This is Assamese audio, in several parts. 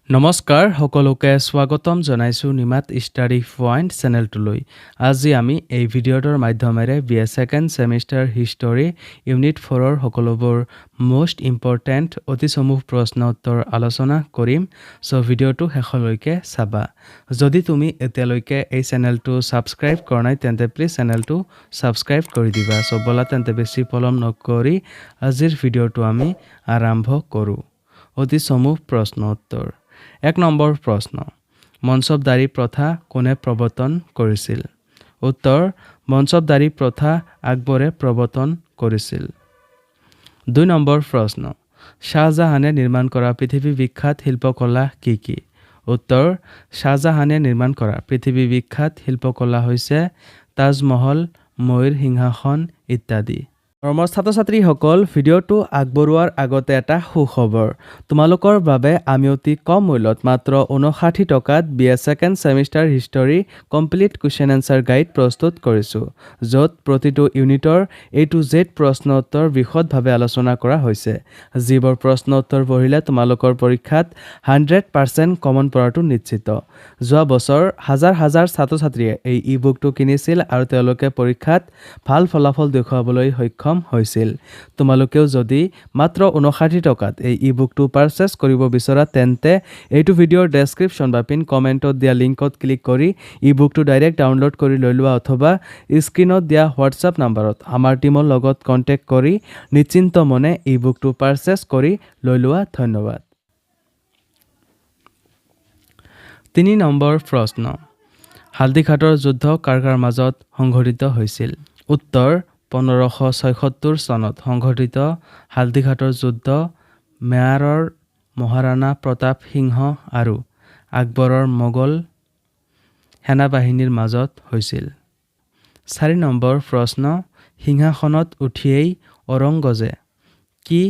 নমস্কাৰ সকলোকে স্বাগতম জনাইছোঁ নিমাত ষ্টাডি পইণ্ট চেনেলটোলৈ। আজি আমি এই ভিডিঅ'টোৰ মাধ্যমেৰে BA second semester history unit 4ৰ সকলোবোৰ মোষ্ট ইম্পৰ্টেণ্ট অতিসমূহ প্ৰশ্ন উত্তৰ আলোচনা কৰিম। চ' ভিডিঅ'টো শেষলৈকে চাবা। যদি তুমি এতিয়ালৈকে এই চেনেলটো ছাবস্ক্ৰাইব কৰা নাই তেন্তে প্লিজ চেনেলটো ছাবস্ক্ৰাইব কৰি দিবা। চ' ব'লা তেন্তে বেছি পলম নকৰি আজিৰ ভিডিঅ'টো আমি আৰম্ভ কৰোঁ। অতিসমূহ প্ৰশ্ন উত্তৰ। 1 নম্বৰ প্ৰশ্ন, মঞ্চবদাৰী প্ৰথা কোনে প্ৰৱৰ্তন কৰিছিল? উত্তৰ, মঞ্চবদাৰী প্ৰথা আকবৰে প্ৰৱৰ্তন কৰিছিল। 2 নম্বৰ প্ৰশ্ন, শ্বাহজাহানে নিৰ্মাণ কৰা পৃথিৱী বিখ্যাত শিল্পকলা কি কি? উত্তৰ, শ্বাহজাহানে নিৰ্মাণ কৰা পৃথিৱী বিখ্যাত শিল্পকলা হৈছে তাজমহল, ময়ূৰ সিংহাসন ইত্যাদি। মৰমৰ ছাত্ৰ-ছাত্ৰীসকল, ভিডিঅ'টো আগবঢ়োৱাৰ আগতে এটা সুখবৰ। তোমালোকৰ বাবে আমি অতি কম মূল্যত মাত্ৰ 59 টকাত BA second semester history complete question answer guide প্ৰস্তুত কৰিছোঁ, য'ত প্ৰতিটো ইউনিটৰ A to Z প্ৰশ্ন উত্তৰ বিশদভাৱে আলোচনা কৰা হৈছে। যিবোৰ প্ৰশ্ন উত্তৰ পঢ়িলে তোমালোকৰ পৰীক্ষাত 100% কমন পৰাটো নিশ্চিত। যোৱা বছৰ হাজাৰ হাজাৰ ছাত্ৰ-ছাত্ৰীয়ে এই ই-বুকটো কিনিছিল আৰু তেওঁলোকে পৰীক্ষাত ভাল ফলাফল দেখুৱাবলৈ সক্ষম হৈছিল। তোমালোকেও যদি মাত্ৰ 59 টকাত এই ই-বুকটো পাৰচেজ কৰিব বিচৰা তেন্তে এইটো ভিডিঅ'ৰ ডেছক্ৰিপশ্যন বা পিন কমেণ্টত দিয়া লিংকত ক্লিক কৰি ই-বুকটো ডাইৰেক্ট ডাউনলোড কৰি লৈ লোৱা অথবা স্ক্ৰীনত দিয়া হোৱাটছআপ নাম্বাৰত আমাৰ টীমৰ লগত কণ্টেক্ট কৰি নিশ্চিন্ত মনে ই-বুকটো পাৰচেজ কৰি লৈ লোৱা। ধন্যবাদ। 3 নম্বৰ প্ৰশ্ন, হালদিঘাটৰ যুদ্ধ কাৰ কাৰ মাজত সংঘটিত হৈছিল? উত্তৰ, 1576 চনত সংঘটিত হালদিঘাটৰ যুদ্ধ মেৱাৰৰ মহাৰাণা প্ৰতাপ সিংহ আৰু আকবৰৰ মোগল সেনাবাহিনীৰ মাজত হৈছিল। 4 নম্বৰ প্ৰশ্ন, সিংহাসনত উঠিয়েই ঔৰংগজে কি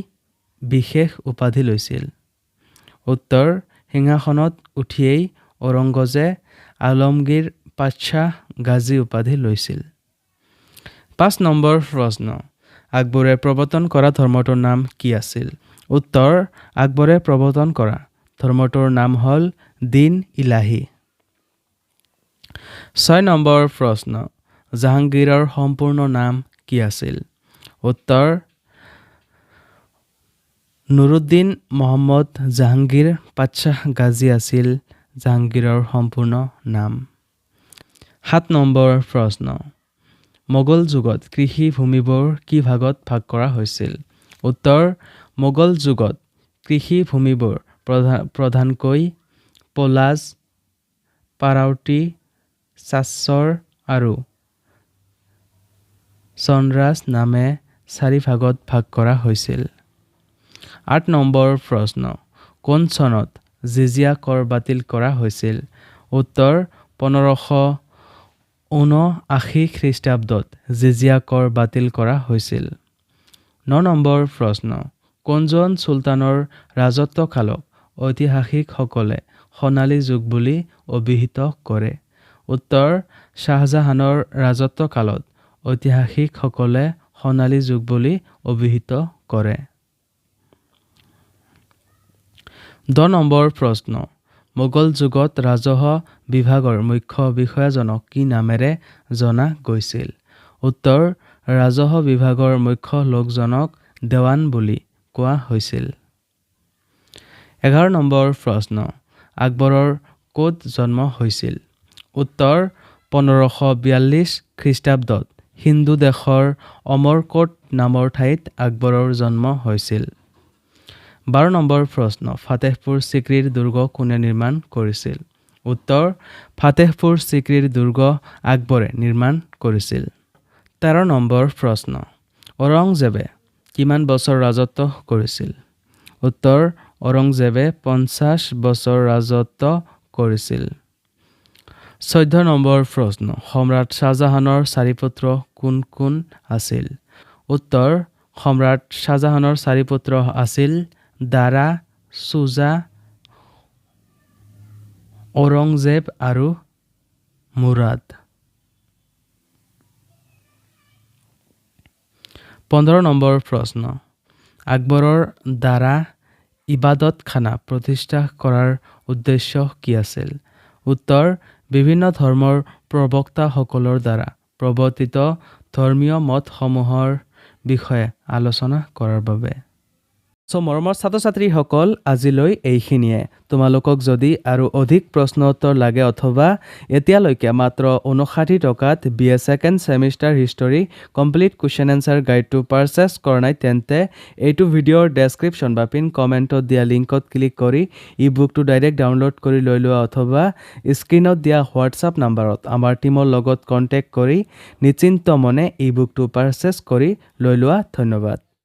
বিশেষ উপাধি লৈছিল? উত্তৰ, সিংহাসনত উঠিয়েই ঔৰংগজে আলমগীৰ পাতশ্বাহ গাজী উপাধি লৈছিল। 5 নম্বৰ প্ৰশ্ন, আকবৰে প্ৰৱৰ্তন কৰা ধৰ্মটোৰ নাম কি আছিল? উত্তৰ, আকবৰে প্ৰৱৰ্তন কৰা ধৰ্মটোৰ নাম হ'ল দিন ইলাহী। 6 নম্বৰ প্ৰশ্ন, জাহাংগীৰৰ সম্পূৰ্ণ নাম কি আছিল? উত্তৰ, নুৰুদ্দিন মহম্মদ জাহাংগীৰ পাতশ্বাহ গাজী আছিল জাহাংগীৰৰ সম্পূৰ্ণ নাম। 7 নম্বৰ প্ৰশ্ন, মোগল যুগত কৃষি ভূমিবোৰ কি ভাগত ভাগ কৰা হৈছিল? উত্তৰ, মোগল যুগত কৃষি ভূমিবোৰ প্ৰধানকৈ পলাজ, পাৰাউটি, চাচ্চৰ আৰু চনৰাজ নামে 4 ভাগত ভাগ কৰা হৈছিল। 8 নম্বৰ প্ৰশ্ন, কোন চনত জিজিয়া কৰ বাতিল কৰা হৈছিল? উত্তৰ, 1579 খ্ৰীষ্টাব্দত জিজিয়া কৰ বাতিল কৰা হৈছিল। 9 নম্বৰ প্ৰশ্ন, কোনজন চুলতানৰ ৰাজত্বকালক ঐতিহাসিকসকলে সোণালী যুগ বুলি অভিহিত কৰে? উত্তৰ, শ্বাহজাহানৰ ৰাজত্বকালত ঐতিহাসিকসকলে সোণালী যুগ বুলি অভিহিত কৰে। 10 নম্বৰ প্ৰশ্ন, মোগল যুগত ৰাজহ বিভাগৰ মুখ্য বিষয়াজনক কি নামেৰে জনা গৈছিল? উত্তৰ, ৰাজহ বিভাগৰ মুখ্য লোকজনক দেৱান বুলি কোৱা হৈছিল। 11 নম্বৰ প্ৰশ্ন, আকবৰৰ ক'ত জন্ম হৈছিল? উত্তৰ, 1542 খ্ৰীষ্টাব্দত হিন্দু দেশৰ অমৰকোট নামৰ ঠাইত আকবৰৰ জন্ম হৈছিল। 12 নম্বৰ প্ৰশ্ন, ফাটেহপুৰ চিক্ৰীৰ দুৰ্গ কোনে নিৰ্মাণ কৰিছিল? উত্তৰ, ফাটেহপুৰ চিক্ৰীৰ দুৰ্গ আকবৰে নিৰ্মাণ কৰিছিল। 13 নম্বৰ প্ৰশ্ন, ঔৰংজেবে কিমান বছৰ ৰাজত্ব কৰিছিল? উত্তৰ, ঔৰংজেবে 50 বছৰ ৰাজত্ব কৰিছিল। 14 নম্বৰ প্ৰশ্ন, সম্ৰাট শ্বাহজাহানৰ 4 পুত্ৰ কোন কোন আছিল? উত্তৰ, সম্ৰাট শ্বাহজাহানৰ 4 পুত্ৰ আছিল দাৰা, ছুজা, ঔৰংজেব আৰু মুৰাদ। 15 নম্বৰ প্ৰশ্ন, আকবৰৰ দ্বাৰা ইবাদতখানা প্ৰতিষ্ঠা কৰাৰ উদ্দেশ্য কি আছিল? উত্তৰ বিভিন্ন ধৰ্মৰ প্ৰবক্তাসকলৰ দ্বাৰা প্ৰৱৰ্তিত ধৰ্মীয় মতসমূহৰ বিষয়ে আলোচনা কৰাৰ বাবে। মৰমৰ ছাত্ৰ-ছাত্ৰীসকল, আজিলৈ এইখিনিয়ে। তোমালোকক যদি আৰু অধিক প্ৰশ্ন উত্তৰ লাগে অথবা এতিয়ালৈকে মাত্ৰ 59 টকাত BA second semester history complete question answer গাইডটো পাৰচেছ কৰা নাই, তেন্তে এইটো ভিডিঅ'ৰ ডেছক্ৰিপশ্যন বা পিন কমেণ্টত দিয়া লিংকত ক্লিক কৰি ই বুকটো ডাইৰেক্ট ডাউনলোড কৰি লৈ লোৱা অথবা স্ক্ৰীণত দিয়া হোৱাটছআপ নাম্বাৰত আমাৰ টীমৰ লগত কণ্টেক্ট কৰি নিশ্চিন্ত মনে ই বুকটো পাৰচেছ কৰি লৈ লোৱা। ধন্যবাদ।